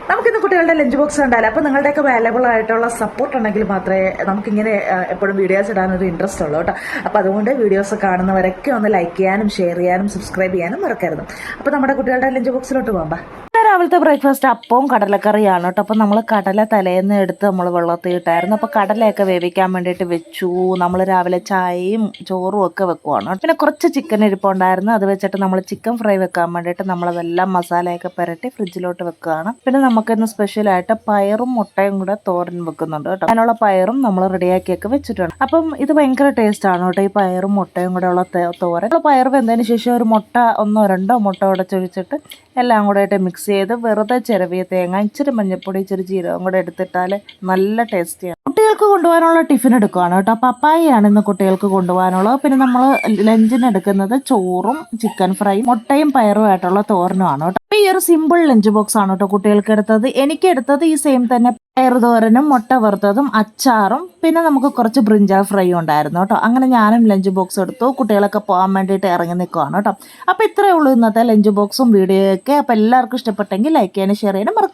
നമുക്കിന്ന് കുട്ടികളുടെ lunch box ഉണ്ടാവില്ല. അപ്പോൾ നിങ്ങളുടെയൊക്കെ അവൈലബിൾ ആയിട്ടുള്ള സപ്പോർട്ട് ഉണ്ടെങ്കിൽ മാത്രമേ നമുക്കിങ്ങനെ എപ്പോഴും വീഡിയോസ് ഇടാനൊരു ഇൻട്രസ്റ്റ് ഉള്ളൂ കേട്ടോ. അപ്പോൾ അതുകൊണ്ട് വീഡിയോസ് കാണുന്നവരൊക്കെ ഒന്ന് ലൈക്ക് ചെയ്യാനും ഷെയർ ചെയ്യാനും സബ്സ്ക്രൈബ് ചെയ്യാനും മറക്കരുത്. അപ്പോൾ നമ്മുടെ കുട്ടികളുടെ ലഞ്ച് ബോക്സിലോട്ട് പോകാം. രാവിലത്തെ ബ്രേക്ക്ഫാസ്റ്റ് അപ്പവും കടലക്കറിയാണ് കേട്ടോ. അപ്പോൾ നമ്മൾ കടല തലേന്ന് എടുത്ത് നമ്മൾ വെള്ളത്തിൽ ഇട്ടായിരുന്നു. അപ്പോൾ കടലയൊക്കെ വേവിക്കാൻ വേണ്ടിയിട്ട് വെച്ചു. നമ്മൾ രാവിലെ ചായയും ചോറും ഒക്കെ വെക്കുവാണ്. പിന്നെ കുറച്ച് ചിക്കൻ ഇരിപ്പുണ്ടായിരുന്നു. അത് വെച്ചിട്ട് നമ്മൾ ചിക്കൻ ഫ്രൈ വെക്കാൻ വേണ്ടിയിട്ട് നമ്മളതെല്ലാം മസാലയൊക്കെ പുരട്ടി ഫ്രിഡ്ജിലോട്ട് വെക്കുകയാണ്. പിന്നെ നമുക്കിന്ന് സ്പെഷ്യലായിട്ട് പയറും മുട്ടയും കൂടെ തോരൻ വെക്കുന്നുണ്ട് കേട്ടോ. അതിനുള്ള പയറും നമ്മൾ റെഡിയാക്കിയൊക്കെ വെച്ചിട്ടുണ്ട്. അപ്പം ഇത് ഭയങ്കര ടേസ്റ്റ് ആണ് കേട്ടോ, ഈ പയറും മുട്ടയും കൂടെ ഉള്ള തോരൻ. നമ്മൾ പയർ വെന്തതിന് ശേഷം ഒരു മുട്ട 1-2 മുട്ട ഉടച്ചൊഴിച്ചിട്ട് എല്ലാം കൂടെ ആയിട്ട് മിക്സ് ചെയ്ത് വെറുതെ ചിരവിയ തേങ്ങ, ഇച്ചിരി മഞ്ഞൾപ്പൊടി, ഇച്ചിരി ജീരകം കൂടെ എടുത്തിട്ടാൽ നല്ല ടേസ്റ്റിയാണ്. കുട്ടികൾക്ക് കൊണ്ടുപോകാനുള്ള ടിഫിൻ എടുക്കുകയാണ് കേട്ടോ. പപ്പായയാണ് ഇന്ന് കുട്ടികൾക്ക് കൊണ്ടുപോകാനുള്ളത്. പിന്നെ നമ്മൾ ലഞ്ചിന് എടുക്കുന്നത് ചോറും ചിക്കൻ ഫ്രൈ, മുട്ടയും പയറും ആയിട്ടുള്ള തോരനുമാണ് കേട്ടോ. അപ്പോൾ ഈ ഒരു സിമ്പിൾ ലഞ്ച് ബോക്സ് ആണ് കേട്ടോ കുട്ടികൾക്ക് എടുത്തത്. എനിക്ക് എടുത്തത് ഈ സെയിം തന്നെ പയർ തോരനും മുട്ട വറുത്തതും അച്ചാറും പിന്നെ നമുക്ക് കുറച്ച് ബ്രിഞ്ചാൾ ഫ്രൈയും ഉണ്ടായിരുന്നു കേട്ടോ. അങ്ങനെ ഞാനും ലഞ്ച് ബോക്സ് എടുത്തു. കുട്ടികളൊക്കെ പോകാൻ വേണ്ടിയിട്ട് ഇറങ്ങി നിൽക്കുകയാണ് കേട്ടോ. അപ്പോൾ ഇത്രയേ ഉള്ളൂ ഇന്നത്തെ ലഞ്ച് ബോക്സും വീഡിയോയൊക്കെ. അപ്പോൾ എല്ലാവർക്കും ഇഷ്ടപ്പെട്ടെങ്കിൽ ലൈക്ക് ചെയ്യാനും ഷെയർ ചെയ്യാനും മറക്കുക.